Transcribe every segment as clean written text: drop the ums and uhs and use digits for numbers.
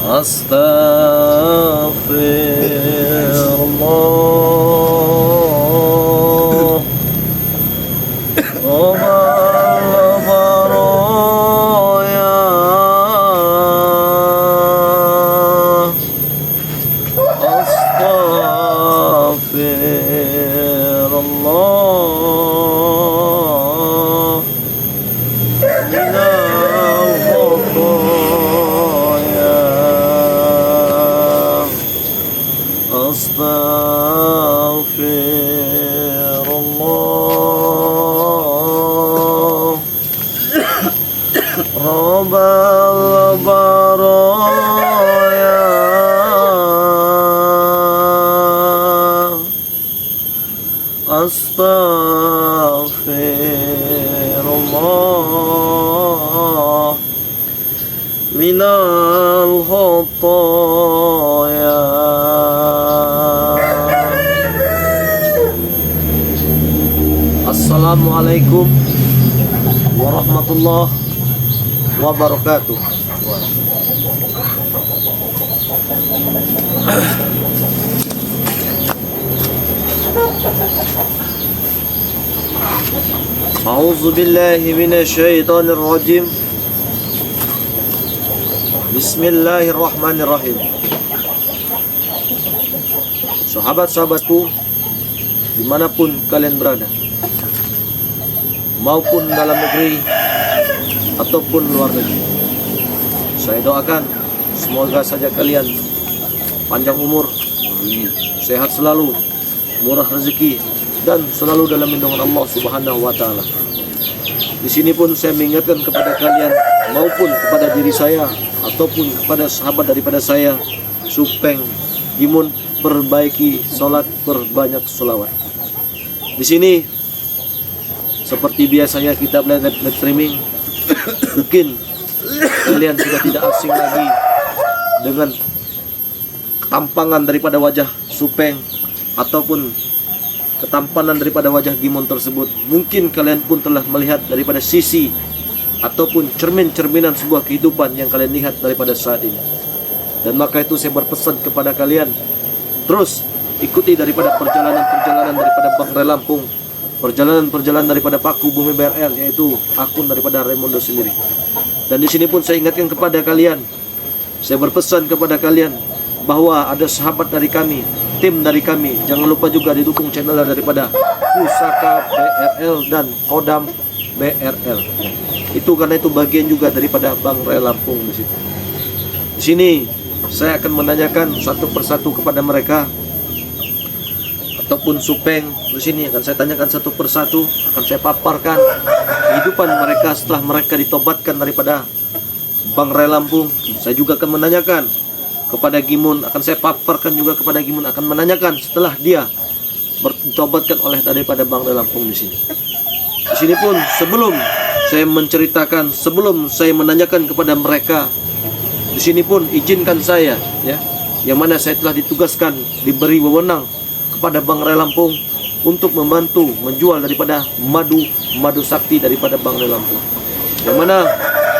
Astaghfirullah. Rabbal baraya. Astaghfirullah. Minal khataya. Astaghfirullah. Rabbal baraya. Astaghfirullah. Minal khataya. Assalamualaikum warahmatullahi wabarakatuh. A'udzu billahi minasyaitonir rajim. Bismillahirrahmanirrahim. Sahabat-sahabatku, dimanapun kalian berada, maupun dalam negeri ataupun luar negeri, saya doakan semoga saja kalian panjang umur, sehat selalu, murah rezeki, dan selalu dalam lindungan Allah Subhanahu wa taala. Di sini pun saya mengingatkan kepada kalian maupun kepada diri saya ataupun kepada sahabat daripada saya, Supeng Gimun, perbaiki salat, perbanyak sholawat. Di sini seperti biasanya kita live streaming. Mungkin kalian sudah tidak asing lagi dengan ketampangan daripada wajah Supeng ataupun ketampanan daripada wajah Gimun tersebut. Mungkin kalian pun telah melihat daripada sisi ataupun cerminan sebuah kehidupan yang kalian lihat daripada saat ini. Dan maka itu saya berpesan kepada kalian, terus ikuti daripada perjalanan daripada Bang Ray Lampung, perjalanan daripada Paku Bumi BRL, yaitu akun daripada Raimundo sendiri. Dan di sini pun saya ingatkan kepada kalian, saya berpesan kepada kalian bahwa ada sahabat dari kami, tim dari kami, jangan lupa juga didukung channel daripada Pusaka BRL dan Kodam BRL. Itu karena itu bagian juga daripada Bang Ray Lampung di situ. Di sini saya akan menanyakan satu persatu kepada mereka ataupun Supeng. Di sini akan saya tanyakan satu persatu, akan saya paparkan kehidupan mereka setelah mereka ditobatkan daripada Bang Ray Lampung. Saya juga akan menanyakan kepada Gimun, akan saya paparkan juga kepada Gimun, akan menanyakan setelah dia ditobatkan oleh daripada Bang Ray Lampung di sini. Di sini pun sebelum saya menceritakan, sebelum saya menanyakan kepada mereka, di sini pun izinkan saya, ya, yang mana saya telah ditugaskan, diberi wewenang kepada Bang Ray Lampung untuk membantu menjual daripada madu sakti daripada Bang Ray Lampung. Yang mana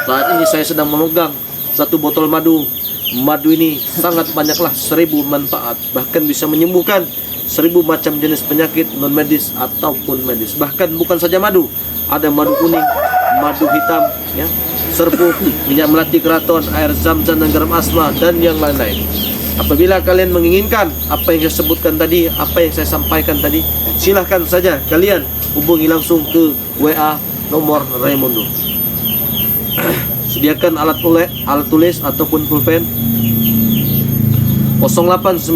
saat ini saya sedang memegang satu botol madu. Madu ini sangat banyaklah, 1000 manfaat, bahkan bisa menyembuhkan 1000 macam jenis penyakit non medis ataupun medis. Bahkan bukan saja madu, ada madu kuning, madu hitam, ya, serbuk, minyak melati keraton, air zam-zam dan garam asma, dan yang lain-lain. Apabila kalian menginginkan apa yang saya sebutkan tadi, apa yang saya sampaikan tadi, silahkan saja kalian hubungi langsung ke WA nomor Raimundo. Sediakan alat tulis ataupun pulpen 0895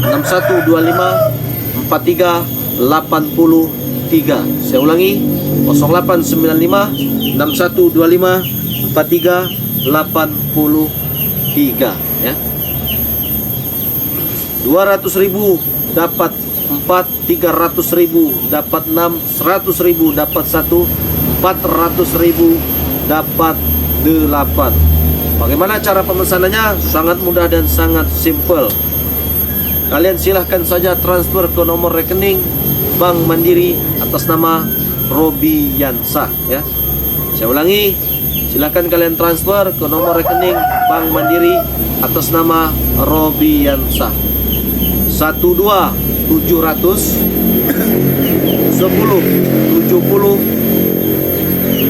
6125 4383. Saya ulangi, 0895 6125 4383, ya. 200.000 dapat 4, 300.000 dapat 6, 100.000 dapat 1, 400.000 dapat 8. Bagaimana cara pemesanannya? Sangat mudah dan sangat simple. Kalian silahkan saja transfer ke nomor rekening Bank Mandiri atas nama Robi Yansah, ya. Saya ulangi, Silakan kalian transfer ke nomor rekening Bank Mandiri atas nama Robiansah 12700 10 70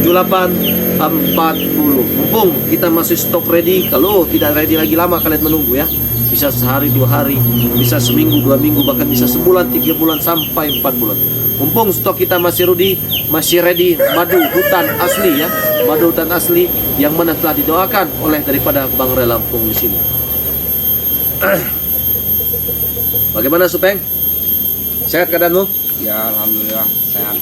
78 40. Mumpung kita masih stok ready. Kalau tidak ready lagi lama kalian menunggu ya. Bisa sehari 2 hari, bisa seminggu 2 minggu, bahkan bisa sebulan 3 bulan sampai 4 bulan. Mumpung stok kita masih ready, madu hutan asli ya, madu hutan asli yang mana telah didoakan oleh daripada Bang Re Lampung di sini. Bagaimana Supeng? Sehat keadaanmu? Ya alhamdulillah sehat.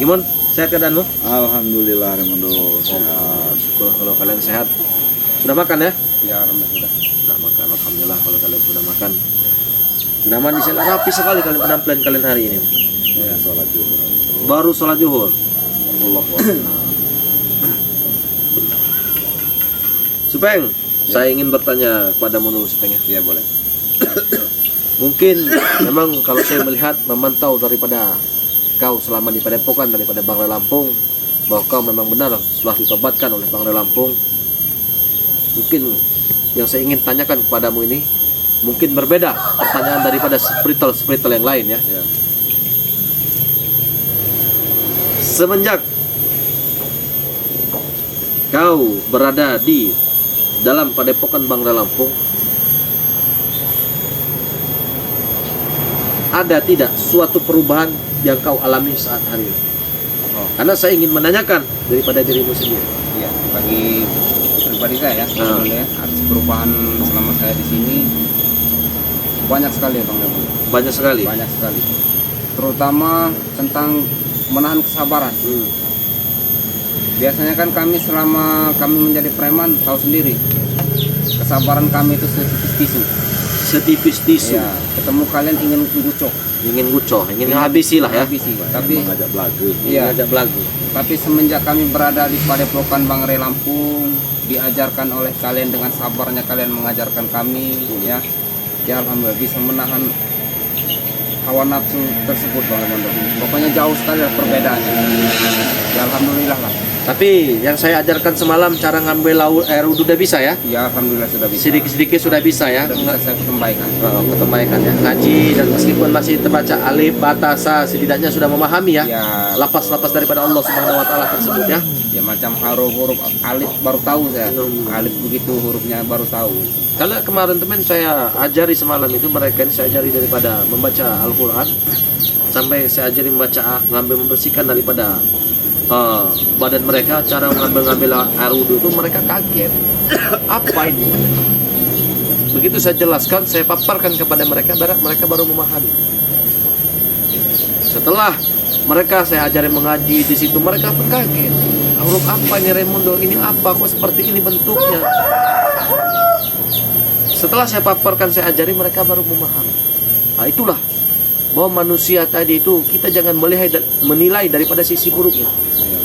Gimana? Sehat keadaanmu? Alhamdulillah Remondo sehat. Syukur kalau kalian sehat. Sudah makan ya? Ya alhamdulillah Sudah makan, alhamdulillah kalau kalian sudah makan. Sudah mandi, rapi sekali kalian penampilan kalian hari ini. Ya sholat zuhur. Baru sholat zuhur. Allahu Akbar. Supeng, saya ingin bertanya kepadamu dulu Supeng ya. Ya boleh. Mungkin memang kalau saya melihat memantau daripada kau selama di Padepokan daripada Bang Re Lampung, bahwa kau memang benar setelah ditobatkan oleh Bang Re Lampung. Mungkin yang saya ingin tanyakan kepadamu ini mungkin berbeda pertanyaan daripada spiritual yang lain ya. Ya. Semenjak kau berada di dalam Padepokan Bang Re Lampung, ada tidak suatu perubahan yang kau alami saat hari ini? Karena saya ingin menanyakan daripada dirimu sendiri. Iya, bagi pribadi saya ya, atas perubahan selama saya di sini banyak sekali Bang Remondo. Banyak sekali. Banyak sekali. Terutama tentang menahan kesabaran. Biasanya kan kami selama kami menjadi preman tahu sendiri, kesabaran kami itu setipis tisu. Setipis tisu. Ya, ketemu kalian ingin ngucok, ingin habisi lah ya. habisi. Tapi mengajak belagu. Iya. Mengajak belagu. tapi semenjak kami berada di Padepokan Bang Re Lampung, diajarkan oleh kalian dengan sabarnya kalian mengajarkan kami, ya alhamdulillah bisa menahan hawa nafsu tersebut Bang Remondo. Pokoknya jauh sekali lah perbedaannya. Ya alhamdulillah lah. Tapi yang saya ajarkan semalam cara ngambil air wudhu udah bisa ya? Ya alhamdulillah sudah bisa. Sedikit-sedikit sudah bisa ya? Sudah bisa saya kembaikan. Ketembaikan ya. Ngaji dan meskipun masih terbaca alif, batasa, setidaknya sudah memahami ya. Ya Lapas-lapas daripada Allah Subhanahu wa taala tersebut ya. Ya macam huruf alif baru tahu saya. Alif begitu hurufnya baru tahu. Karena kemarin teman saya ajari semalam itu mereka ini saya ajari daripada membaca Al-Quran sampai saya ajari ngambil membersihkan daripada badan mereka, cara ngambil air wudhu itu mereka kaget. Apa ini? Begitu saya jelaskan, saya paparkan kepada mereka baru memahami. Setelah mereka saya ajari mengaji di situ, mereka pun kaget. Huruf apa ini Remondo? Ini apa? Kok seperti ini bentuknya? Setelah saya paparkan, saya ajari, mereka baru memahami. Nah itulah bahwa manusia tadi itu kita jangan menilai daripada sisi buruknya.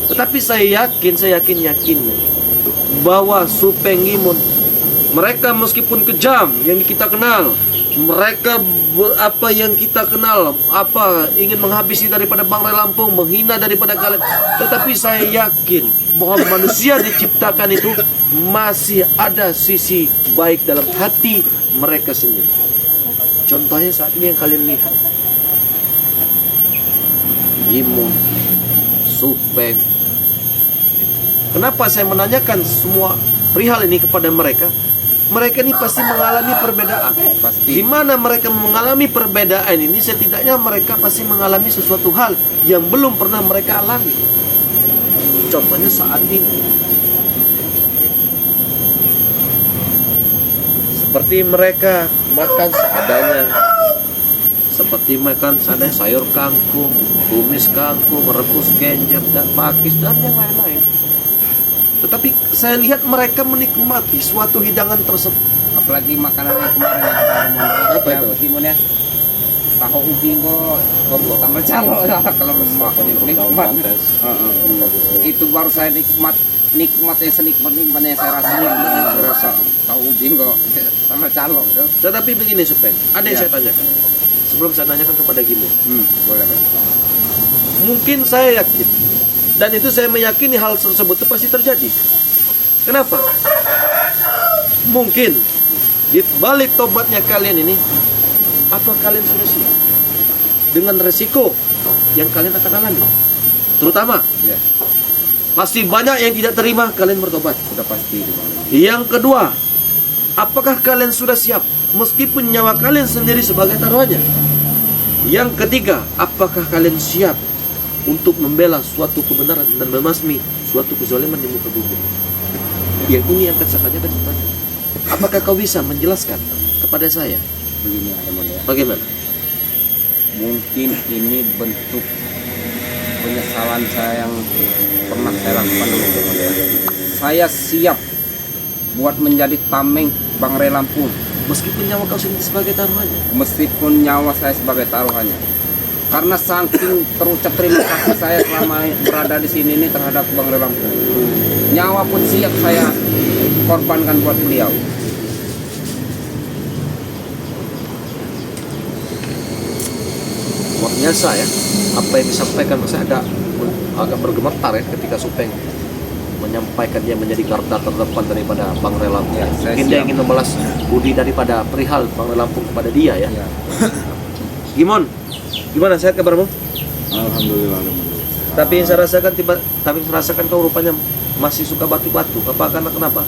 Tetapi saya yakinnya bahwa Supeng Imun, mereka meskipun kejam yang kita kenal, mereka apa yang kita kenal, ingin menghabisi daripada Bang Re Lampung, menghina daripada kalian. Tetapi saya yakin bahwa manusia diciptakan itu masih ada sisi baik dalam hati mereka sendiri. Contohnya saat ini yang kalian lihat, Imun, Supeng. Kenapa saya menanyakan semua perihal ini kepada mereka? Mereka ini pasti mengalami perbedaan. Pasti. Di mana mereka mengalami perbedaan ini, setidaknya mereka pasti mengalami sesuatu hal yang belum pernah mereka alami. Contohnya saat ini, seperti mereka makan seadanya, seperti makan seadanya sayur kangkung, tumis kangkung, rebus genjer dan pakis dan yang lain-lain. Tetapi saya lihat mereka menikmati suatu hidangan tersebut. Apalagi makanan yang kemarin yang Apa itu? Bagaimana? Tahu ubi kok tambah calo kalau makan nikmat. Itu baru saya nikmatnya senikmatnya saya rasa tahu ubi kok sama calo. Tetapi begini Supeng, ada yang saya tanyakan. Sebelum saya tanyakan kepada Gimu, boleh. mungkin saya yakin, dan itu saya meyakini hal tersebut itu pasti terjadi. Kenapa? Mungkin di balik tobatnya kalian ini, apa kalian sudah siap dengan resiko yang kalian akan alami? Terutama, Ya, pasti banyak yang tidak terima kalian bertobat. sudah pasti Bang. Yang kedua, apakah kalian sudah siap meskipun nyawa kalian sendiri sebagai taruhannya? Yang ketiga, apakah kalian siap untuk membela suatu kebenaran dan memasmi suatu kezaliman di muka bumi? Yang ini yang akan saya tanyakan kepada. Apakah kau bisa menjelaskan kepada saya? Begini ya. Bagaimana? Mungkin ini bentuk penyesalan saya yang pernah saya lakukan dulu teman ya. Saya siap buat menjadi tameng Bang Ray Lampung Meskipun nyawa kau sendiri sebagai taruhannya. meskipun nyawa saya sebagai taruhannya. Karena saking terucap terima kasih saya selama berada di sini ini terhadap Bang Ray Lampung. Nyawa pun siap saya korbankan buat beliau. Luar biasa ya, apa yang disampaikan saya agak bergemetar ya ketika Supeng menyampaikan dia menjadi garda terdepan daripada Bang Ray Lampung. Ya, saya Mungkin dia siap. ingin membalas budi daripada perihal Bang Ray Lampung kepada dia ya. Ya. Gimon, gimana sehat kabarmu? Alhamdulillah. Tapi yang saya rasakan kau rupanya masih suka batu-batu. Apa karena kenapa?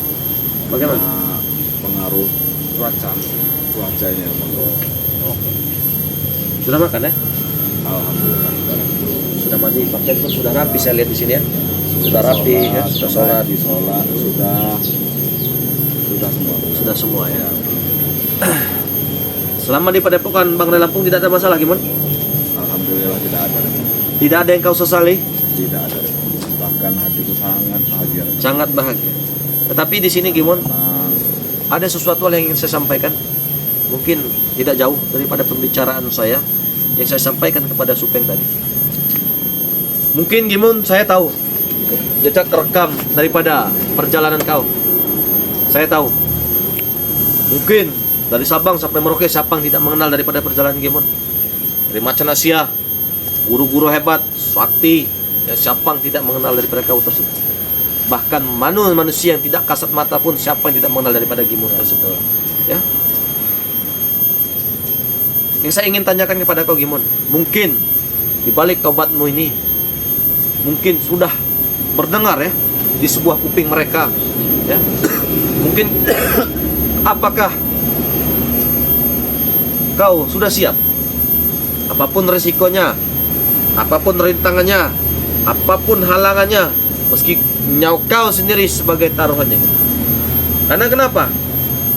Bagaimana? Karena pengaruh Cuaca. cuaca ini Sudah makan ya? Alhamdulillah. Sudah mandi, pakaian pun sudah rapi saya lihat di sini ya. Sudah rapi ya, sudah sholat, disolat, sudah semua. sudah semua ya. Selama di Padepokan Bang Ray Lampung tidak ada masalah, Gimon? Alhamdulillah tidak ada. Tidak ada yang kau sesali? Tidak ada. Bahkan hatiku sangat bahagia. Sangat bahagia. Tetapi di sini Gimon, Nah, ada sesuatu hal yang ingin saya sampaikan. Mungkin tidak jauh daripada pembicaraan saya yang saya sampaikan kepada Supeng tadi. Mungkin Gimon, saya tahu jejak rekam daripada perjalanan kau. Saya tahu. Mungkin dari Sabang sampai Merauke siapa yang tidak mengenal daripada perjalanan Gimon. Dari Macan Asia, guru-guru hebat, sakti, ya, siapa yang tidak mengenal daripada kau tersebut. Bahkan manusia yang tidak kasat mata pun siapa yang tidak mengenal daripada Gimon tersebut. Ya. Yang saya ingin tanyakan kepada kau Gimon, mungkin di balik tobatmu ini mungkin sudah berdengar ya di sebuah kuping mereka ya. Mungkin apakah kau sudah siap apapun resikonya, apapun rintangannya, apapun halangannya, meski nyawa kau sendiri sebagai taruhannya. Karena kenapa?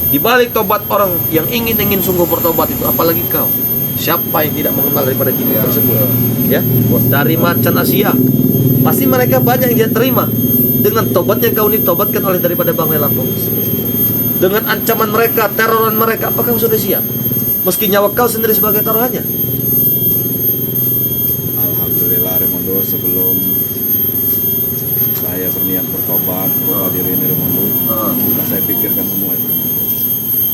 Di balik tobat orang yang ingin sungguh bertobat itu, apalagi kau, siapa yang tidak mengenal daripada Gimon tersebut ya, dari Macan Asia, pasti mereka banyak yang dia terima dengan tobatnya kau ini tobatkan oleh daripada Bang Ray Lampung. Dengan ancaman mereka, teroran mereka, apakah kau sudah siap meski nyawa kau sendiri sebagai taruhannya? Alhamdulillah Remondo, sebelum saya berniat bertobat, diri ini Remondo, sudah saya pikirkan semua itu.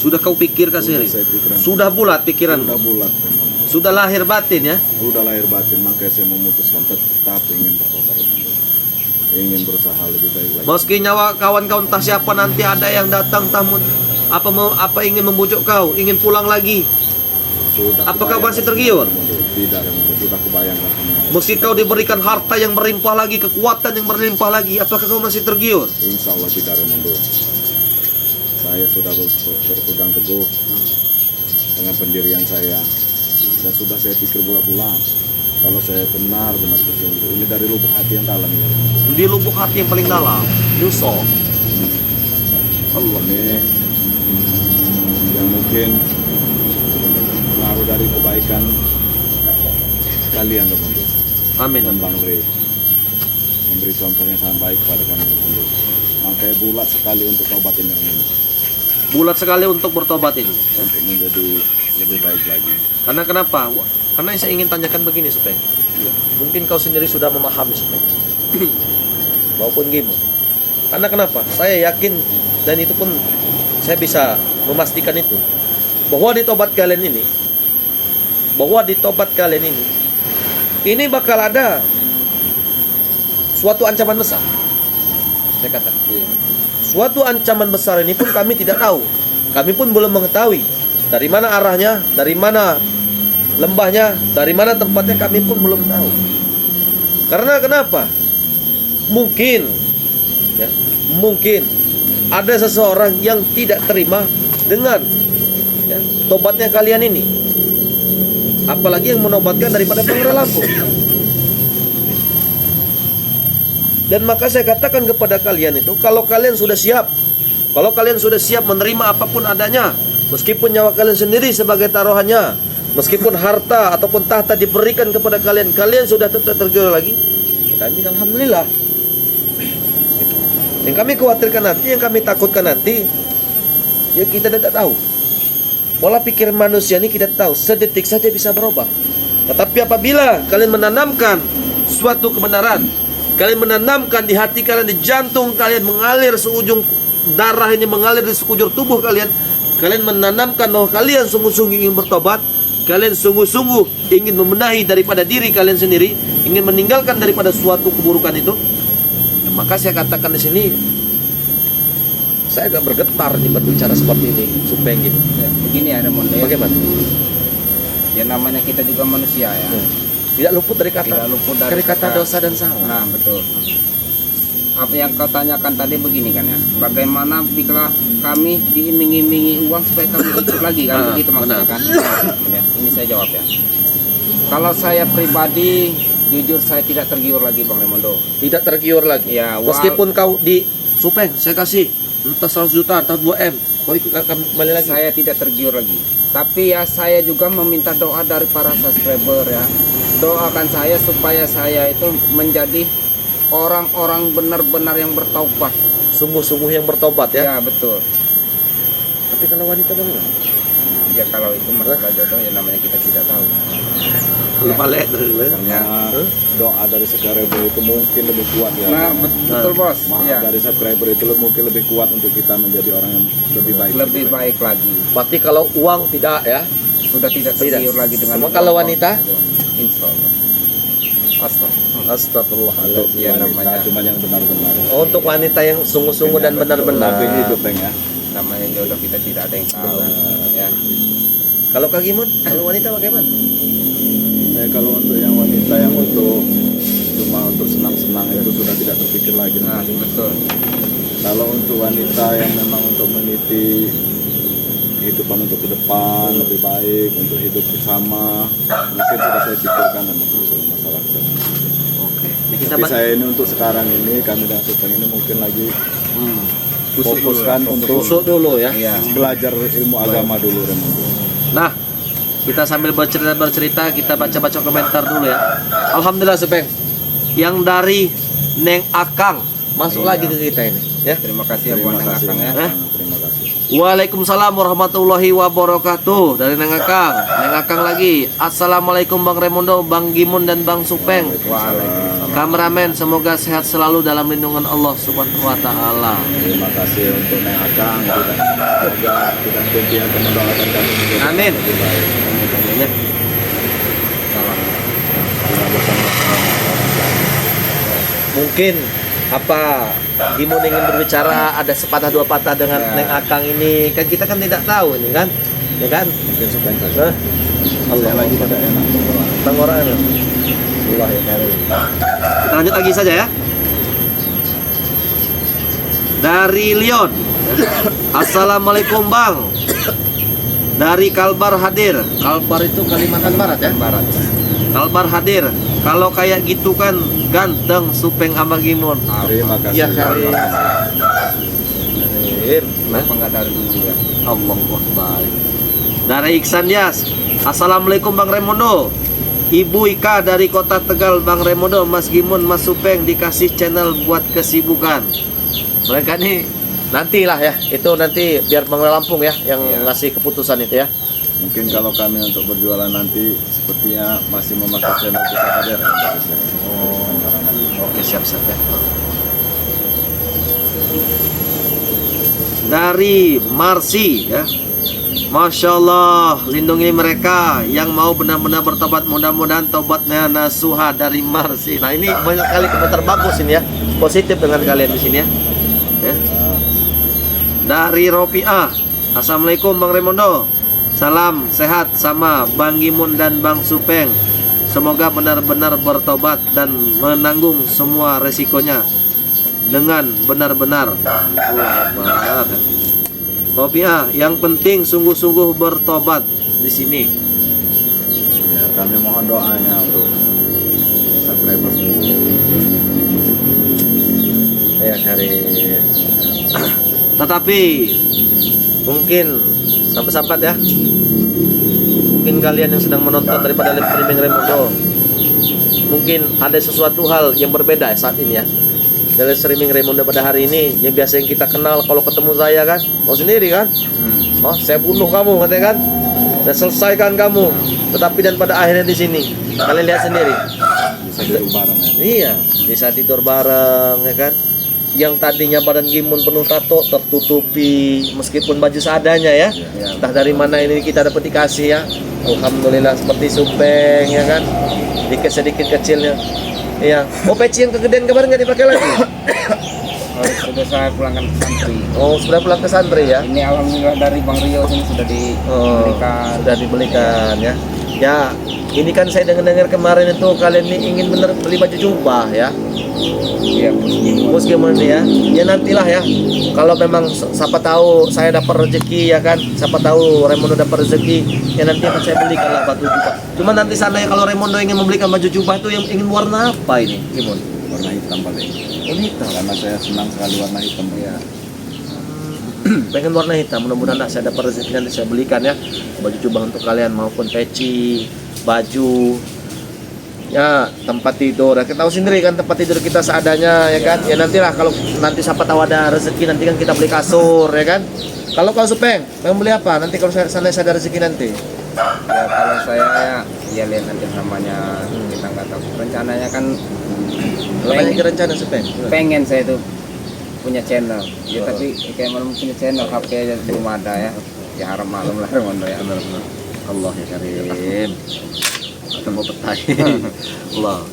Sudah kau pikirkan sendiri? Saya pikirkan. Sudah bulat pikiran? Sudah bulat Remondo. Sudah lahir batin ya? Sudah lahir batin, makanya saya memutuskan tetap ingin bertobat, ingin berusaha lebih baik lagi. Meski nyawa kawan-kawan entah siapa nanti ada yang datang tamu apa ingin membujuk kau, ingin pulang lagi. Sudah Apakah kebayang. masih tergiur? Tidak, sudah kebayangkan semua. Meski kau diberikan harta yang berlimpah lagi, kekuatan yang berlimpah lagi, apakah kau masih tergiur? Insya Allah tidak Remondo. Saya sudah berpegang teguh dengan pendirian saya dan sudah saya pikir bulat-bulat. Kalau saya benar-benar bersungguh, ini dari lubuk hati yang dalam ini. Di lubuk hati yang paling dalam, nyusul. Allah ini yang mungkin pengaruh dari kebaikan kalian Remondo. Amin. Dan Bang Ray memberi contoh yang sangat baik pada kami Remondo. Makanya bulat sekali untuk tobat ini Remondo. Bulat sekali untuk bertobat ini. Untuk menjadi lebih baik lagi. Karena kenapa? Karena yang saya ingin tanyakan begini, Supeng. Mungkin kau sendiri sudah memahami, Supeng. Maupun Gimon. Karena kenapa? Saya yakin dan itu pun saya bisa memastikan itu. Bahwa di tobat kalian ini bakal ada suatu ancaman besar. Saya katakan. suatu ancaman besar ini pun kami tidak tahu. Kami pun belum mengetahui dari mana arahnya, dari mana lembahnya, dari mana tempatnya, kami pun belum tahu. Karena kenapa? Mungkin ya, mungkin ada seseorang yang tidak terima dengan ya, tobatnya kalian ini. Apalagi yang menobatkan daripada Bang Ray Lampung. Dan maka saya katakan kepada kalian itu, kalau kalian sudah siap, kalau kalian sudah siap menerima apapun adanya, meskipun nyawa kalian sendiri sebagai taruhannya, meskipun harta ataupun tahta diberikan kepada kalian, kalian sudah tetap tergiur lagi, kami alhamdulillah. Yang kami khawatirkan nanti, yang kami takutkan nanti, ya kita tidak tahu. Pola pikir manusia ini kita tahu, sedetik saja bisa berubah. Tetapi apabila kalian menanamkan suatu kebenaran, kalian menanamkan di hati kalian, di jantung kalian, mengalir seujung darah ini, mengalir di sekujur tubuh kalian, kalian menanamkan bahwa kalian sungguh-sungguh ingin bertobat, kalian sungguh-sungguh ingin membenahi daripada diri kalian sendiri, ingin meninggalkan daripada suatu keburukan itu, ya, maka saya katakan di sini, saya agak bergetar nih berbicara seperti ini, supaya gitu. Ya, begini ada Monde. Bagaimana? Ya namanya kita juga manusia ya. Tidak luput dari kata. Tidak luput dari kata dosa dan salah. Nah, betul. Apa yang kau tanyakan tadi begini kan ya. Bagaimana bila kami diiming-imingi uang supaya kami ikut lagi kan, begitu maksudnya kan. Ya, ini saya jawab ya. Kalau saya pribadi jujur saya tidak tergiur lagi Bang Raimundo. Tidak tergiur lagi. Ya, meskipun kau di Supeng, saya kasih entah 100 juta atau 2M, kau ikut kembali lagi. Saya tidak tergiur lagi. Tapi ya saya juga meminta doa dari para subscriber ya. Doakan saya supaya saya itu menjadi orang-orang benar-benar yang bertaubat. Sungguh-sungguh yang bertobat ya. Ya betul. Tapi kalau wanita bagaimana? Ya kalau itu masalah jodoh ya namanya kita tidak tahu. Lupa lihat dulu. Karena doa dari subscriber itu mungkin lebih kuat ya. Nah betul bos. Maaf Ya. dari subscriber itu mungkin lebih kuat untuk kita menjadi orang yang lebih baik. Lebih baik lagi. Berarti kalau uang tidak ya. Sudah tidak tergiur lagi dengan. Cuma kalau wanita? Insya Allah. Astagfirullahaladzim. Ya, Wanita namanya. cuma yang benar-benar. Untuk wanita yang sungguh-sungguh dan benar-benar. Tapi hidup Bang ya. Namanya jodoh kita tidak ada yang tahu. Ya. Kalau Kak Gimun, kalau wanita bagaimana? Kalau untuk yang wanita yang untuk cuma untuk senang-senang itu sudah tidak terpikir lagi. Nah betul. Kalau untuk wanita yang memang untuk meniti kehidupan untuk ke depan lebih baik, untuk hidup bersama, mungkin sudah saya pikirkan masalah saya. Oke. Kita Tapi saya ini untuk sekarang ini kami dan Supeng ini mungkin lagi fokuskan untuk tusuk dulu ya. Iya. belajar ilmu agama dulu Raimundo. Nah, kita sambil bercerita, kita baca-baca komentar dulu ya. Alhamdulillah Supeng. Yang dari Neng Akang masuk Iya. lagi ke kita ini ya. Terima kasih ya Terima Buan Neng kasih. Akang ya. Terima kasih. Waalaikumsalam warahmatullahi wabarakatuh. Dari Neng Akang. Neng Akang lagi. Assalamualaikum Bang Raimundo, Bang Gimun dan Bang Supeng. Waalaikumsalam. Kameramen semoga sehat selalu dalam lindungan Allah Subhanahu wa taala. Terima kasih untuk Neng Akang. Semoga kita senantiasa mendoakan kami. Amin. Lebih baik. Ya. Kita bersama Mungkin apa Gimun ingin berbicara ada sepatah dua patah dengan Ya. Neng Akang ini, kan kita kan tidak tahu ini kan, ya kan? mungkin Supeng saja. Hah? Allah lagi pada enak. Tenggorokan. Allah ya karim. Kita lanjut lagi saja ya. Dari Leon. Assalamualaikum Bang. Dari Kalbar hadir. Kalbar itu Kalimantan Barat ya? Barat. Kalbar hadir. Kalau kayak gitu kan ganteng Supeng sama Gimun. Terima kasih. Ya karim. Kenapa nggak dari dulu ya? Allah Akbar. Dari Iksan Yas. Assalamualaikum Bang Raimundo. Ibu Ika dari Kota Tegal, Bang Raimundo, Mas Gimun, Mas Supeng dikasih channel buat kesibukan. Mereka nih nantilah ya, itu nanti biar Bang Ray Lampung ya yang Iya. ngasih keputusan itu ya. Mungkin kalau kami untuk berjualan nanti sepertinya masih memakai channel kita kader. Oke, siap-siap ya. Dari Marsi ya. Masya Allah, lindungi mereka yang mau benar-benar bertobat, mudah-mudahan tobatnya nasuha dari Marsi. Nah ini banyak kali komentar bagus ini ya, positif dengan kalian di sini ya. Ya. Dari Ropiah. Assalamualaikum Bang Raimundo. Salam sehat sama Bang Gimun dan Bang Supeng. Semoga benar-benar bertobat dan menanggung semua resikonya dengan benar-benar. Ropiah, yang penting sungguh-sungguh bertobat di sini. Ya, kami mohon doanya untuk subscriber semua. Ya cari. Tetapi mungkin sampai-sampai ya. Mungkin kalian yang sedang menonton daripada live streaming Raimundo, mungkin ada sesuatu hal yang berbeda saat ini ya. Dari streaming Raimundo pada hari ini, yang biasa yang kita kenal kalau ketemu saya kan, mau sendiri kan, oh saya bunuh kamu katanya kan, saya selesaikan kamu. Tetapi dan pada akhirnya di sini, kalian lihat sendiri. Bisa tidur bareng ya. Iya, bisa tidur bareng ya kan. Yang tadinya badan Gimun penuh tato tertutupi meskipun baju seadanya ya. Entah dari mana ini kita dapat dikasih ya. Alhamdulillah seperti Supeng ya kan. Sedikit kecilnya. Iya. Oh, peci yang kegedean kemarin nggak dipakai lagi? Sudah saya pulangkan ke santri. Oh, sudah pulang ke santri ya? Ini alhamdulillah dari Bang Rio ini sudah diberikan. Sudah dibelikan ya. Ya, ini kan saya dengar kemarin itu kalian ini ingin bener beli baju jubah ya. Iya, Muslimun ya. Ya nantilah ya. Kalau memang siapa tahu saya dapat rezeki ya kan. Siapa tahu Raimundo dapat rezeki, ya nanti akan saya belikan lah baju jubah. Cuma nanti sana ya kalau Raimundo ingin membelikan baju jubah itu yang ingin warna apa ini, Gimun? Warna hitam paling. Warna hitam. Karena saya senang sekali warna hitam ya. Pengen warna hitam, mudah-mudahan saya dapat rezeki nanti saya belikan ya baju jubah untuk kalian maupun peci, baju, ya tempat tidur. Ya, kita tahu sendiri kan tempat tidur kita seadanya ya kan. Ya nantilah kalau nanti siapa tahu ada rezeki nanti kan kita beli kasur ya kan. Kalau kau Supeng, pengen beli apa? Nanti kalau saya ada rezeki nanti. Ya kalau saya ya lihat nanti namanya, kita nggak tahu. Rencananya kan Banyak rencana Supeng. pengen saya tuh punya channel ya, tapi kayak malam punya channel HP aja belum ada ya. Ya harap maklum lah Raimundo ya. Benar-benar. Allah ya Karim. Atau mau petai. Allah.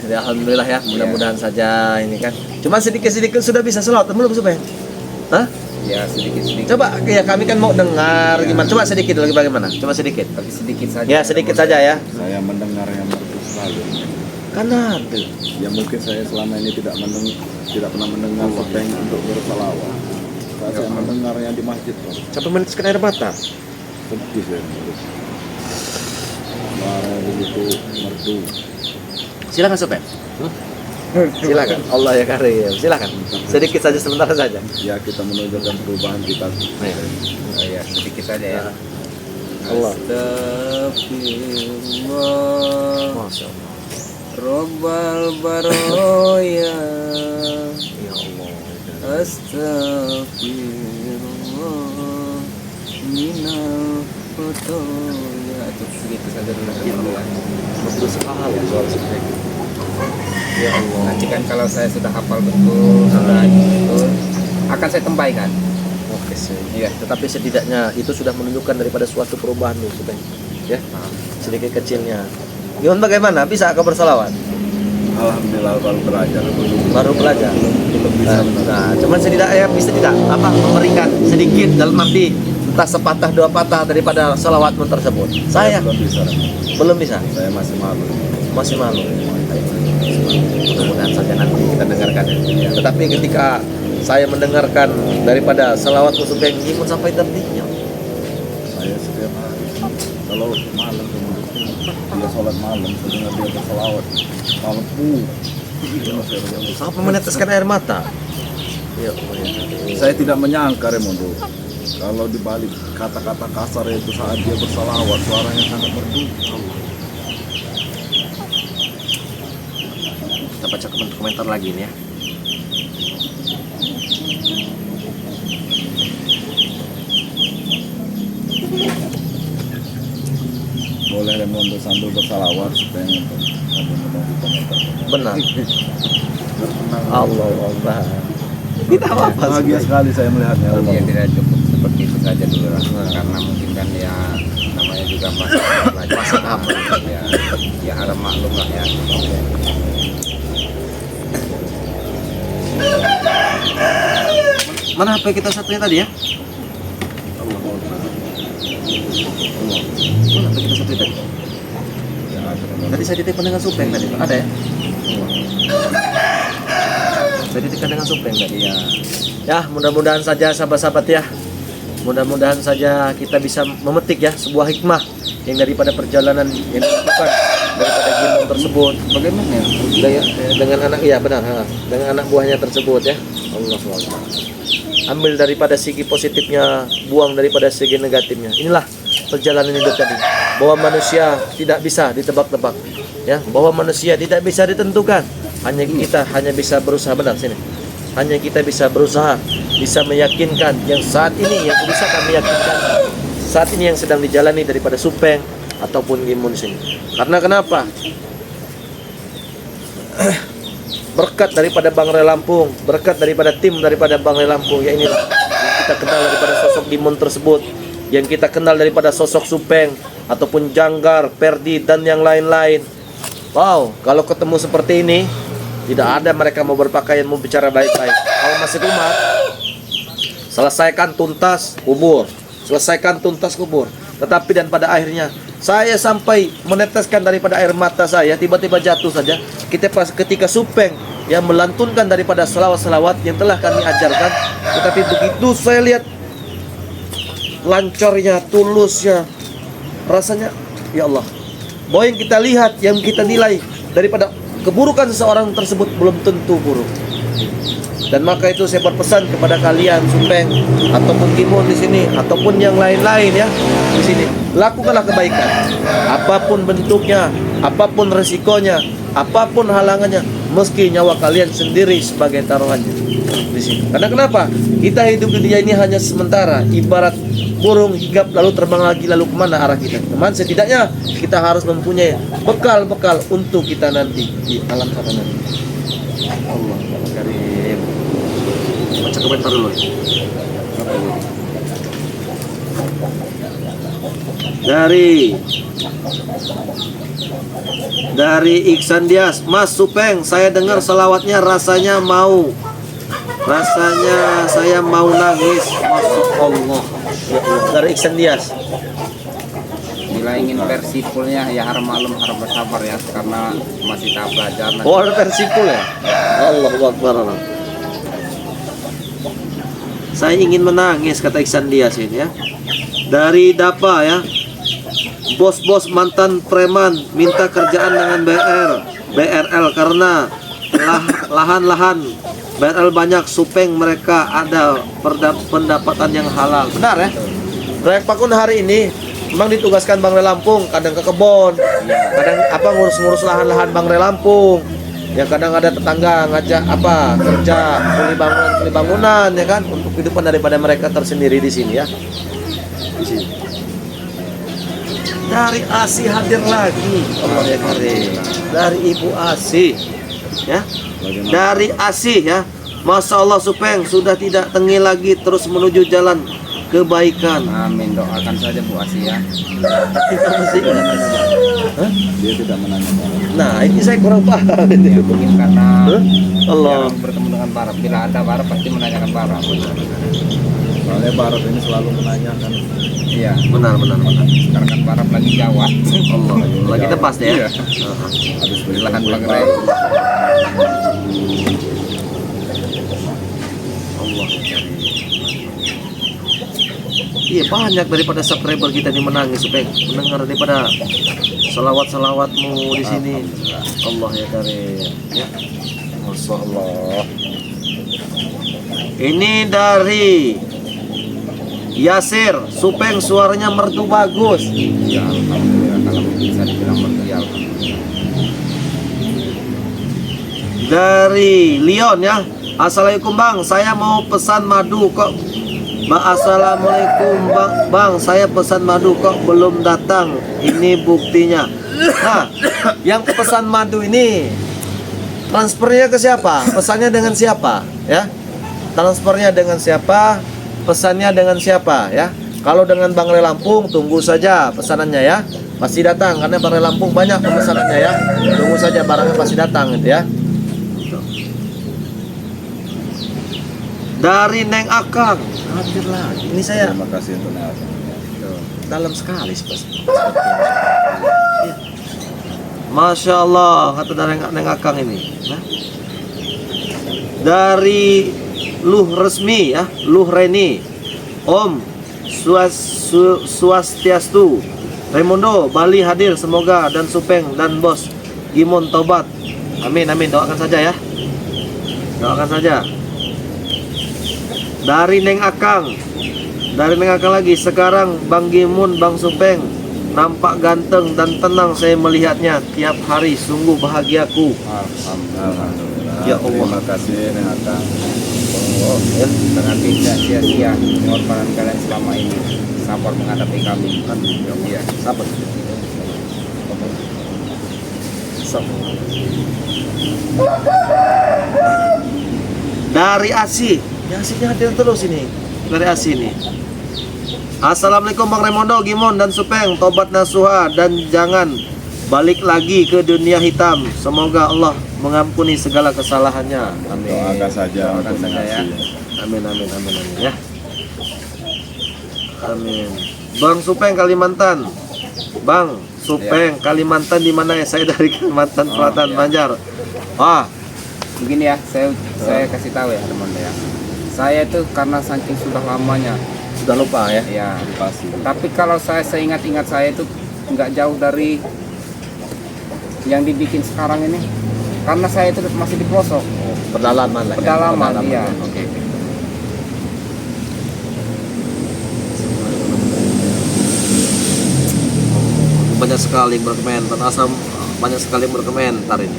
Ya, alhamdulillah ya, mudah-mudahan saja ini kan. Cuma sedikit-sedikit sudah bisa selawat belum Supeng? Hah? Ya sedikit-sedikit. Coba ya kami kan mau dengar gimana. Coba sedikit lagi bagaimana? Coba sedikit. Tapi sedikit saja. Ya sedikit saja ya. Saya mendengar yang merdu sekali. Karena ada. Ya mungkin saya selama ini tidak pernah mendengar Supeng untuk bersalawat. Saya mendengarnya di masjid. Sampai menetes air mata. Sedih saya menurut. Suara begitu merdu. Silakan Supeng. Silakan. Allah ya Karim. Silakan. Sedikit saja sebentar saja. Ya kita menunjukkan perubahan kita. Oh, ya sedikit saja ya. Allah. Astagfirullah. Masya Allah. Robbal baroya. Ya Allah. Astagfirullah minal khotoya. Itu segitu saja dulu ya. Betul sekali soal Supeng. Ya Allah. Nanti kan kalau saya sudah hafal betul, sudah betul, akan saya tempaikan. Oke sih. Iya. Tetapi setidaknya itu sudah menunjukkan daripada suatu perubahan nih Supeng. Ya. Sedikit kecilnya. Gimana bagaimana? Bisa kau bersalawat? Alhamdulillah baru belajar. Baru belajar. Belum bisa. Nah, cuman setidaknya bisa tidak apa memberikan sedikit dalam arti entah sepatah dua patah daripada salawatmu tersebut. Saya belum bisa. belum bisa. Saya masih malu. Masih malu. Mudah-mudahan saja nanti kita dengarkan ya. Tetapi ketika saya mendengarkan daripada salawatmu Supeng Gimun sampai terdiam. Saya setiap hari kalau malam dia sholat malam, saya dengar dia bersalawat malam Sampai meneteskan air mata. Ya Allah. Saya tidak menyangka Raimundo kalau dibalik kata-kata kasar itu saat dia bersalawat suaranya sangat merdu. Kita baca komentar lagi nih ya. Boleh Raimundo sambil bersalawat supaya sambil menunggu komentar. Benar. Bertenang. Allah Allah. Tidak apa-apa. Bahagia sekali saya melihatnya. Ya tidak cukup seperti itu saja dulu lah. Karena mungkin kan ya namanya juga masih belajar. Masih apa? Ya, ya harap maklum lah ya. Mana HP kita satunya tadi ya? Allah. Mana HP kita satunya tadi? Tadi saya ditelepon dengan Supeng tadi, Pak. Ada ya? Saya ditelepon dengan Supeng tadi ya. Ya, mudah-mudahan saja sahabat-sahabat ya. Mudah-mudahan saja kita bisa memetik ya sebuah hikmah yang daripada perjalanan yang dilakukan daripada Gimon tersebut. Bagaimana ya? Dengan anak ya benar, dengan anak buahnya tersebut ya. Allah SWT. Ambil daripada segi positifnya, buang daripada segi negatifnya. Inilah perjalanan hidup tadi. Bahwa manusia tidak bisa ditebak-tebak, ya. Bahwa manusia tidak bisa ditentukan. Kita hanya bisa berusaha, benar sini. Hanya kita bisa berusaha, bisa meyakinkan yang saat ini yang bisa kami yakinkan saat ini yang sedang dijalani daripada Supeng ataupun Gimon di sini. Karena kenapa? Berkat daripada Bangrai Lampung, berkat daripada tim daripada Bangrai Lampung, ya inilah yang kita kenal daripada sosok Gimon tersebut, yang kita kenal daripada sosok Supeng ataupun Janggar, Perdi dan yang lain-lain. Wow, kalau ketemu seperti ini tidak ada mereka mau berpakaian, mau bicara baik-baik. Kalau masih umat, selesaikan tuntas kubur, selesaikan tuntas kubur. Tetapi dan pada akhirnya saya sampai meneteskan daripada air mata saya, tiba-tiba jatuh saja ketika Supeng yang melantunkan daripada selawat-selawat yang telah kami ajarkan. Tetapi begitu saya lihat lancarnya, tulusnya, rasanya ya Allah, bahwa yang kita lihat, yang kita nilai daripada keburukan seseorang tersebut belum tentu buruk. Dan maka itu saya berpesan kepada kalian Supeng ataupun Gimon di sini ataupun yang lain-lain ya di sini, lakukanlah kebaikan apapun bentuknya, apapun resikonya, apapun halangannya, meski nyawa kalian sendiri sebagai taruhannya di sini. Karena kenapa? Kita hidup di dunia ini hanya sementara, ibarat burung hingap lalu terbang lagi, lalu kemana arah kita? Teman, setidaknya kita harus mempunyai bekal-bekal untuk kita nanti di alam sana nanti. Allah karim. Baca komentar dulu. Dari Iksan Dias, Mas Supeng, saya dengar selawatnya rasanya saya mau nangis. Masya Allah. Ya Allah. Dari Iksan Dias. Bila ingin versi fullnya ya harap maklum, harap bersabar ya, karena masih tahap belajar. Oh, ada versi full ya? Allahu Akbar. Saya ingin menangis, kata Iksan Dias ini ya. Dari Dapa ya. Bos-bos mantan preman minta kerjaan dengan BRL karena lahan-lahan BRL banyak. Supeng mereka ada pendapatan yang halal. Benar ya? Proyek Pakun hari ini memang ditugaskan Bangrai Lampung, kadang ke kebon, kadang ngurus-ngurus lahan-lahan Bangrai Lampung. Ya kadang ada tetangga ngajak kerja kuli bangunan ya kan, untuk kehidupan daripada mereka tersendiri di sini ya. Di sini. Dari Asi hadir lagi. Allah ya karim. Dari Ibu Asi ya. Dari Asi ya. Masya Allah Supeng sudah tidak tengil lagi, terus menuju jalan kebaikan. Amin, doakan saja Bu Asia. Kita mesti Dia tidak menanya. Nah ini saya kurang paham ini. Ya, mungkin karena Allah jarang bertemu dengan Barat. Bila ada Barat pasti menanyakan Barat. Soalnya Barat ini selalu menanyakan. Iya, benar. sekarang kan Barat lagi Jawa. Allah lagi tepas ya. Iya. Habis beli Lahan Bangrai. Allah. Iya, banyak daripada subscriber kita ini menangis Supeng mendengar daripada salawat-salawatmu di sini. Allah ya karim ya. Masya Allah. Ini dari Yasir, Supeng suaranya merdu bagus. Ya alhamdulillah, kalau bisa dibilang berdial. Dari Leon ya. Assalamualaikum Bang, saya mau pesan madu kok. Assalamualaikum Bang, saya pesan madu kok belum datang. Ini buktinya. Nah, yang pesan madu ini transfernya ke siapa? Pesannya dengan siapa? Ya, transfernya dengan siapa? Pesannya dengan siapa? Ya, kalau dengan Bangrai Lampung tunggu saja pesanannya ya, pasti datang karena Bangrai Lampung banyak pemesanannya ya. Tunggu saja barangnya pasti datang gitu ya. Dari Neng Akang. Hadir lagi. Ini saya Terima kasih untuk Neng Akang. dalam sekali seperti ini. Masya Allah, kata dari Neng Akang ini. Nah. Dari Luh Resmi ya, Luh Reni, Om Swastiastu, Raimundo, Bali hadir semoga, dan Supeng dan Bos Gimon tobat. Amin amin, doakan saja ya. Doakan saja. Dari Neng Akang. Dari Neng Akang lagi, sekarang Bang Gimun, Bang Supeng nampak ganteng dan tenang saya melihatnya tiap hari, sungguh bahagiaku. Alhamdulillah. Ya Allah. Terima kasih Neng Akang. Oh, ya. Dengan tidak sia-sia pengorbanan kalian selama ini, sabar menghadapi kami. Iya. Sabar. Dari Asi, yang Asinya hadir terus ini. Dari Asi ini. Assalamualaikum Bang Raimundo, Gimon dan Supeng, tobat nasuha dan jangan balik lagi ke dunia hitam. Semoga Allah mengampuni segala kesalahannya. Amin. Doakan saja Doakan untuk Neng saja, ya. Asi. Amin amin amin amin ya. Amin. Bang Supeng Kalimantan. Bang Supeng Kalimantan di mana ya? Saya dari Kalimantan Selatan iya. Banjar. Wah, Begini ya, saya kasih tahu ya teman ya. Saya itu karena saking sudah lamanya, sudah lupa ya. ya. Pasti. Tapi kalau saya seingat-ingat saya itu nggak jauh dari yang dibikin sekarang ini. Karena saya itu masih di pelosok, Pedalaman lah. pedalaman, iya. Oke. Banyak sekali berkomentar, asam banyak sekali berkomentar ini.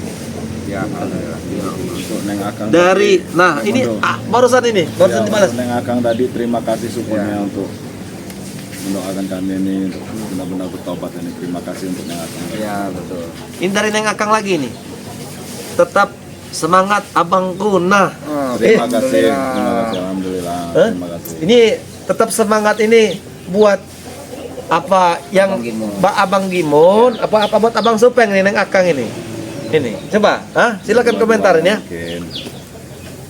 Ya, alhamdulillah. Untuk Neng Akang Dari, tadi, nah ini Raimundo. barusan ini, barusan Ya, dibalas. untuk Neng Akang tadi terima kasih syukurnya Ya. untuk mendoakan kami ini untuk benar-benar bertobat ini. Terima kasih untuk Neng Akang. Iya, betul. Ini dari Neng Akang lagi nih. Tetap semangat abangku. Nah, Terima kasih. Alhamdulillah. Terima kasih. Alhamdulillah. Hah? Terima kasih. Ini tetap semangat ini buat apa yang Abang Gimun. Abang Gimun, apa buat Abang Supeng nih Neng Akang ini. Ini, coba, silakan komentarin ya. Mungkin.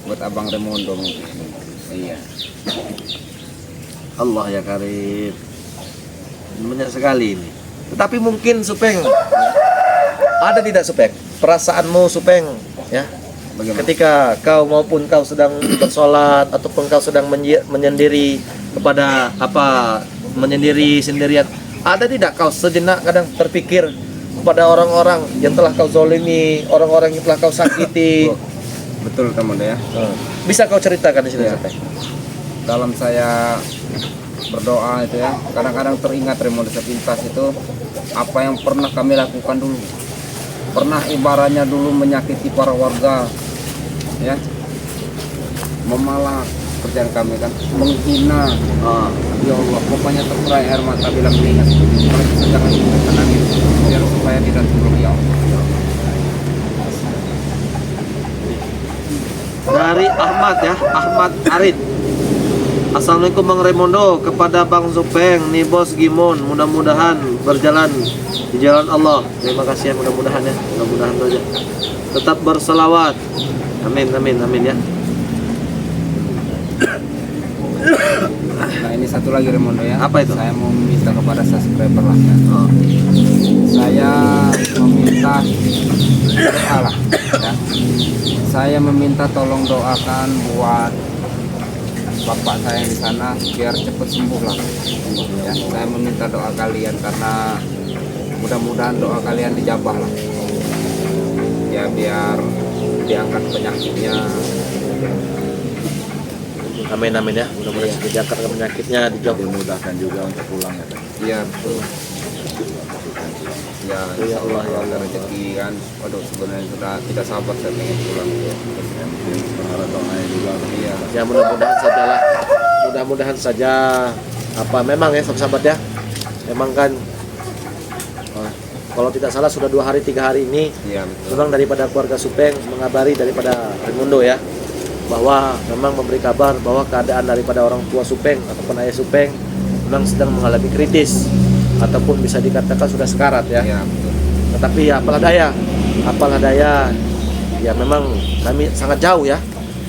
Buat Abang Raimundo mungkin. Iya. Allah ya Karim. Banyak sekali ini. Tetapi mungkin Supeng, ada tidak Supeng? Perasaanmu Supeng, ya? Bagaimana? Ketika kau maupun kau sedang bersolat ataupun kau sedang menyendiri kepada apa menyendiri sendirian, ada tidak kau sejenak kadang terpikir kepada orang-orang yang telah kau zolimi, orang-orang yang telah kau sakiti? Betul teman ya. Bisa kau ceritakan di sini Ya. Supeng? Dalam saya berdoa itu ya, kadang-kadang teringat Raimundo sepintas itu apa yang pernah kami lakukan dulu. Pernah ibaratnya dulu menyakiti para warga, ya, memalak kerjaan kami kan, menghina. Ya Allah, pokoknya terkurai air mata bila mengingat. Oleh itu jangan kita nangis, biar supaya tidak turun ya Allah. Dari Ahmad ya, Ahmad Arid. Assalamualaikum Bang Raimundo, kepada Bang Supeng, nih Bos Gimon, mudah-mudahan berjalan di jalan Allah. Terima kasih ya, mudah-mudahan ya, mudah-mudahan saja. Tetap berselawat. Amin, amin, amin ya. Nah ini satu lagi Raimundo ya. Apa itu? Saya mau meminta kepada subscriber lah ya. Oh, Saya meminta doa lah ya. Saya meminta tolong doakan buat bapak saya yang di sana biar cepat sembuh lah ya. Saya meminta doa kalian karena mudah-mudahan doa kalian dijabah lah ya, biar diangkat penyakitnya. amin, amin ya. Mudah-mudahan Iya. diangkat penyakitnya, dijauh. Dimudahkan juga untuk pulang ya. Teh. Iya betul ya. Ya Allah, ya ada Allah. rezeki kan. Waduh sebenarnya sudah tidak sabar saya pengen pulang ya. Mungkin berharap doanya juga. Iya. Ya mudah-mudahan saja lah. Mudah-mudahan saja. Apa memang ya sahabat ya. Memang kan kalau tidak salah sudah 2 hari 3 hari ini Iya betul. memang daripada keluarga Supeng mengabari daripada Raimundo ya, bahwa memang memberi kabar bahwa keadaan daripada orang tua Supeng ataupun ayah Supeng memang sedang mengalami kritis ataupun bisa dikatakan sudah sekarat ya. Iya betul. Tetapi ya apalah daya ya memang kami sangat jauh ya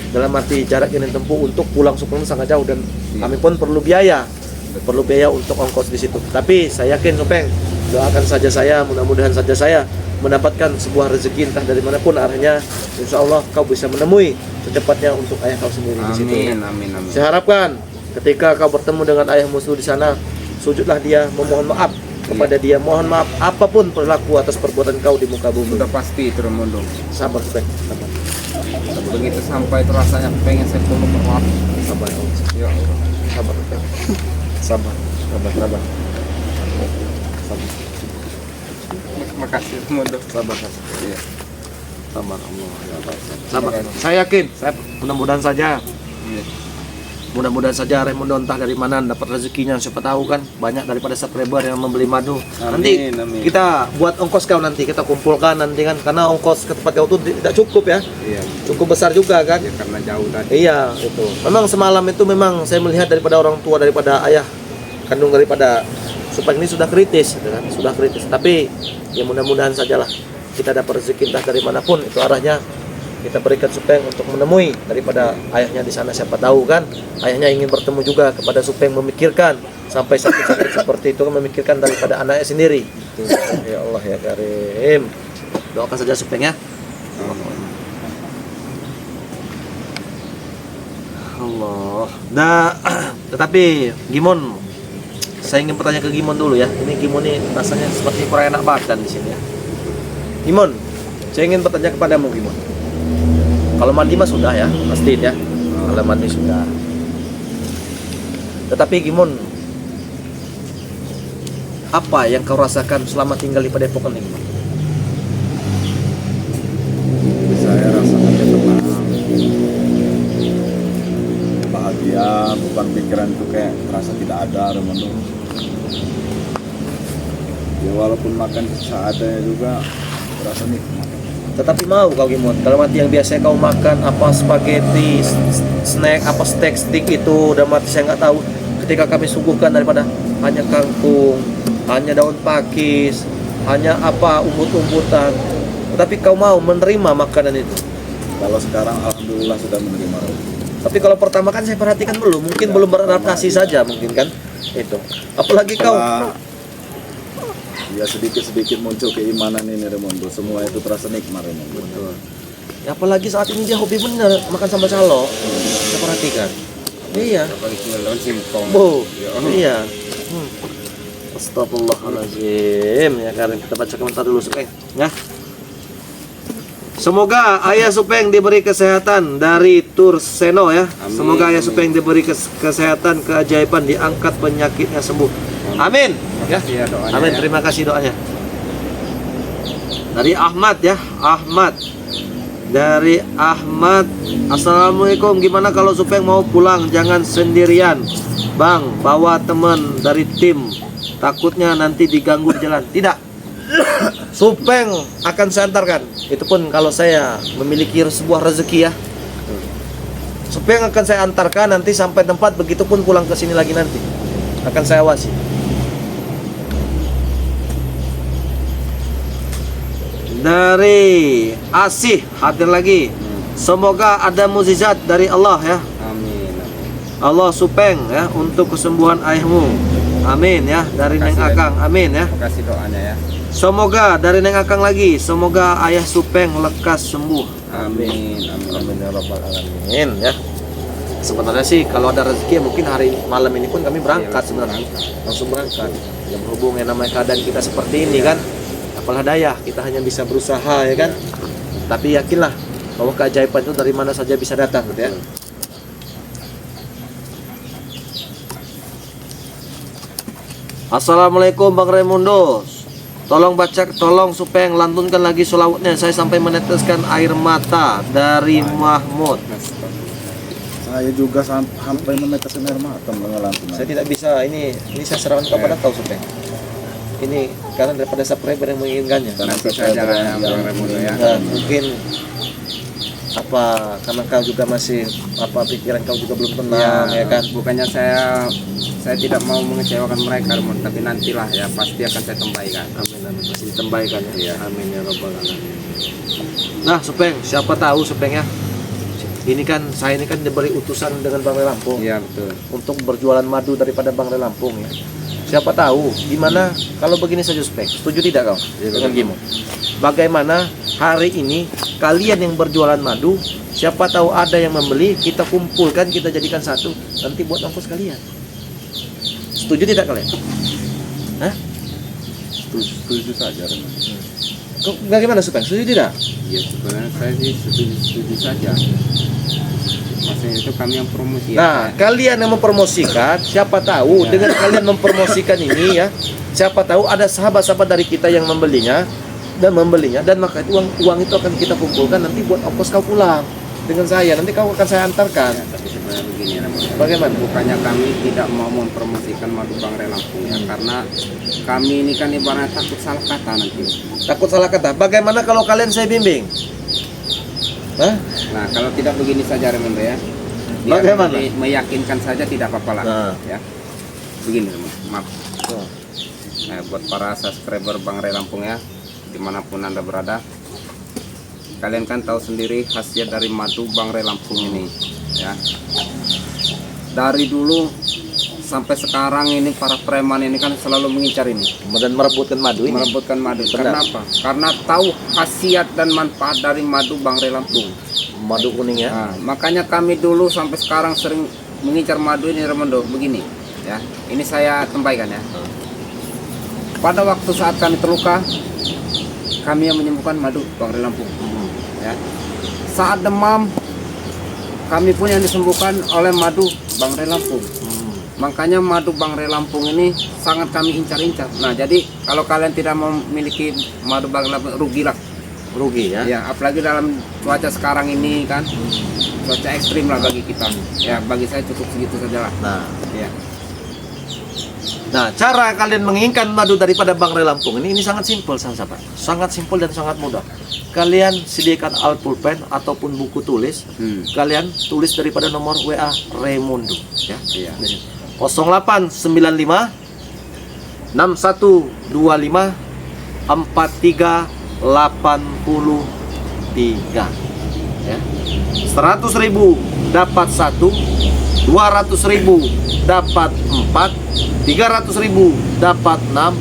dalam arti jarak yang ditempuh untuk pulang Supeng sangat jauh dan kami pun perlu biaya untuk ongkos di situ. Tapi saya yakin Supeng, doakan saja saya, mudah-mudahan saja saya mendapatkan sebuah rezeki entah dari manapun arahnya. Insya Allah kau bisa menemui secepatnya untuk ayah kau sendiri di situ. Amin, amin, amin. Saya harapkan ketika kau bertemu dengan ayah musuh di sana, sujudlah dia memohon maaf kepada dia, mohon maaf apapun perilaku atas perbuatan kau di muka bumi. Sudah pasti itu Remondo. Sabar Supeng, sabar. Begitu sampai itu rasanya pengen saya peluk erat. Sabar, ya Allah. Ya Allah. Sabar, Supeng. Sabar, sabar, sabar. Sabar, Makasih Remondo. sabar, sabar. Iya. Sabar, Allah. Sabar. Saya yakin, saya mudah-mudahan saja. Iya. Mudah-mudahan saja Raimundo entah dari mana dapat rezekinya, siapa tahu kan banyak daripada subscriber yang membeli madu. Nanti amin. kita buat ongkos kau, nanti kita kumpulkan nanti kan, karena ongkos ke tempat kau tuh tidak cukup ya, Iya. cukup besar juga kan. Ya, karena jauh tadi. Iya itu. Memang semalam itu memang saya melihat daripada orang tua, daripada ayah kandung daripada Supeng ini sudah kritis, gitu kan? Sudah kritis. Tapi ya mudah-mudahan sajalah kita dapat rezeki entah dari manapun itu arahnya. Kita berikan Supeng untuk menemui daripada ayahnya di sana, siapa tahu kan ayahnya ingin bertemu juga kepada Supeng, memikirkan sampai sakit-sakit seperti itu kan, memikirkan daripada anaknya sendiri. Ya Allah ya Karim, doakan saja Supeng ya. Allah. Nah, tetapi Gimon, saya ingin bertanya ke Gimon dulu ya. Ini Gimon ini rasanya seperti kurang enak badan di sini ya. Gimon, saya ingin bertanya kepadamu Gimon. Kalau mandi mah sudah ya, pasti ya. Kalau mandi sudah. Tetapi Gimon, apa yang kau rasakan selama tinggal di Padepokan ini Gimon? Saya rasakan tenang, bahagia, beban pikiran itu kayak terasa tidak ada, Remondo. Ya walaupun makan seadanya juga terasa nikmat. Tetapi mau kau Gimon, dalam arti yang biasa kau makan apa spaghetti, snack, apa steak stick itu, dalam arti saya nggak tahu. Ketika kami suguhkan daripada hanya kangkung, hanya daun pakis, hanya apa umbut-umbutan, tetapi kau mau menerima makanan itu. Kalau sekarang alhamdulillah sudah menerima, Remondo. Tapi kalau pertama kan saya perhatikan mungkin belum beradaptasi saja mungkin kan itu. Apalagi kau. Ya sedikit-sedikit muncul keimanan ini, Remondo. Semua itu terasa nikmat, Remondo. Betul. Ya, apalagi saat ini dia hobi bener makan sambal calo. Saya perhatikan. Iya. Apalagi tinggal daun singkong. Bu. Ya. Iya. Astagfirullahaladzim. Ya Karim, kita baca komentar dulu Supeng ya. Semoga ayah Supeng diberi kesehatan dari Turseno ya. Amin. Semoga ayah Supeng diberi kesehatan, keajaiban, diangkat penyakitnya sembuh. Amin. Ya. Iya, doanya, Amin. ya. Terima kasih doanya. Dari Ahmad ya, Ahmad. Dari Ahmad. Assalamualaikum. Gimana kalau Supeng mau pulang jangan sendirian, Bang. Bawa teman dari tim. Takutnya nanti diganggu di jalan. Tidak. Supeng akan saya antarkan. Itu pun kalau saya memiliki sebuah rezeki ya. Supeng akan saya antarkan nanti sampai tempat, begitupun pulang ke sini lagi nanti akan saya awasi. Dari Asih hadir lagi. Semoga ada mukjizat dari Allah ya. Amin. Allah Supeng ya untuk kesembuhan ayahmu. Amin ya. Dari Neng Makasih, Akang. Amin ya. Makasih doanya ya. Semoga dari Neng Akang lagi. Semoga ayah Supeng lekas sembuh. Amin. Amin. Amin ya rabbal alamin ya. Sebenarnya sih kalau ada rezeki mungkin hari malam ini pun kami berangkat sebenarnya. Langsung berangkat. Ya berhubung yang namanya keadaan kita seperti ini kan. Apalah daya, kita hanya bisa berusaha ya kan. Tapi yakinlah bahwa keajaiban itu dari mana saja bisa datang gitu ya. Assalamualaikum Bang Raimundo. Tolong Supeng lantunkan lagi sholawatnya. Saya sampai meneteskan air mata. Dari Mahmud. Saya juga sampai meneteskan air mata mengelantunkan. Saya tidak bisa, ini saya serahkan kepada kau Supeng. Ini karena daripada subscriber yang menginginkannya. Nanti saja lah Bang Raimundo ya. Nah, mungkin apa karena kau juga masih apa pikiran kau juga belum tenang ya kan. Bukannya saya tidak mau mengecewakan mereka, tapi nantilah ya pasti akan saya tempaikan. Amin, amin. Pasti ditembaikan ya. Amin ya rabbal alamin. Nah Supeng, siapa tahu Supeng ya, ini kan saya ini kan diberi utusan dengan Bang Rey Lampung Iya betul. untuk berjualan madu daripada Bang Rey Lampung ya. Siapa tahu gimana kalau begini saja spek. Setuju tidak kau dengan Gimo? Bagaimana hari ini kalian yang berjualan madu, siapa tahu ada yang membeli, kita kumpulkan, kita jadikan satu, nanti buat ongkos kalian. Setuju tidak kalian? Hah? Setuju saja. Bagaimana Supeng? Setuju tidak? Ya sebenarnya saya sih setuju saja. Maksudnya itu kami yang promosi. Nah, kalian yang mempromosikan, siapa tahu dengan kalian mempromosikan ini ya, siapa tahu ada sahabat-sahabat dari kita yang membelinya, dan maka itu uang itu akan kita kumpulkan nanti buat ongkos kau pulang dengan saya, nanti kau akan saya antarkan. Ya, tapi sebenarnya begini Ramon. Bagaimana? Bukannya kami tidak mau mempromosikan madu Bang Rey Lampung ya, karena kami ini kan ibaratnya takut salah kata nanti. Takut salah kata. Bagaimana kalau kalian saya bimbing? Hah? Nah kalau tidak begini saja Ramon ya. Biar Bagaimana? meyakinkan saja tidak apa-apa lah. Nah. Ya. Begini Ramon, maaf. Oh. Nah, buat para subscriber Bang Rey Lampung ya, dimanapun Anda berada, kalian kan tahu sendiri khasiat dari madu Bang Rey Lampung ini ya. Dari dulu sampai sekarang ini para preman ini kan selalu mengincar ini, Dan merebutkan madu ini. merebutkan madu. Benar. Kenapa? Karena tahu khasiat dan manfaat dari madu Bang Rey Lampung. Madu kuning ya. Nah, makanya kami dulu sampai sekarang sering mengincar madu ini Remondo. Begini ya, ini saya tempaikan ya. Pada waktu saat kami terluka, kami yang menyembuhkan madu Bang Rey Lampung ya. Saat demam, kami pun yang disembuhkan oleh madu Bang Rey Lampung. Makanya madu Bang Rey Lampung ini sangat kami incar-incar. Nah jadi kalau kalian tidak memiliki madu Bang Rey Lampung, rugilah. Rugi ya. Ya apalagi dalam cuaca sekarang ini kan, cuaca ekstrim lah bagi kita. Ya bagi saya cukup segitu saja lah. Nah, Ya. Nah, cara kalian menginginkan madu daripada Bang Rey Lampung ini sangat simpel, sahabat. Sangat simpel dan sangat mudah. Kalian sediakan alat pulpen ataupun buku tulis. Kalian tulis daripada nomor WA Raimundo ya. Iya. 0895 6125 4383 ya. 100.000 dapat 1, 200.000 dapat 4, 300.000 dapat 6,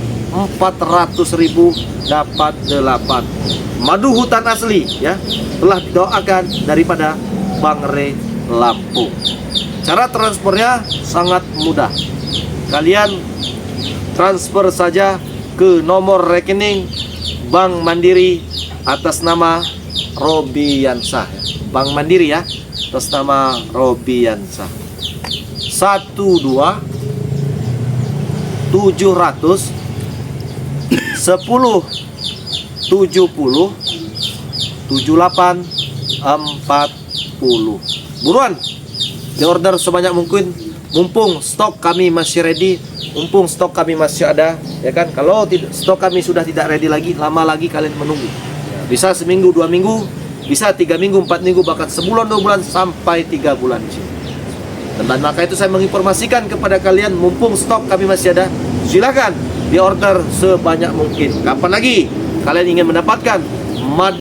400.000 dapat 8. Madu hutan asli ya, telah didoakan daripada Bang Rey Lampung. Cara transfernya sangat mudah. Kalian transfer saja ke nomor rekening Bank Mandiri atas nama Robiansah. Bank Mandiri ya, atas nama Robiansah. 12 700 10 70 78 40. Buruan di order sebanyak mungkin, mumpung stok kami masih ready, mumpung stok kami masih ada ya kan. Kalau stok kami sudah tidak ready lagi, lama lagi kalian menunggu. Bisa seminggu, 2 minggu, bisa 3 minggu, 4 minggu, bahkan sebulan, 2 bulan, sampai 3 bulan di sini. Dan maka itu saya menginformasikan kepada kalian, mumpung stok kami masih ada, silakan di order sebanyak mungkin. Kapan lagi kalian ingin mendapatkan madu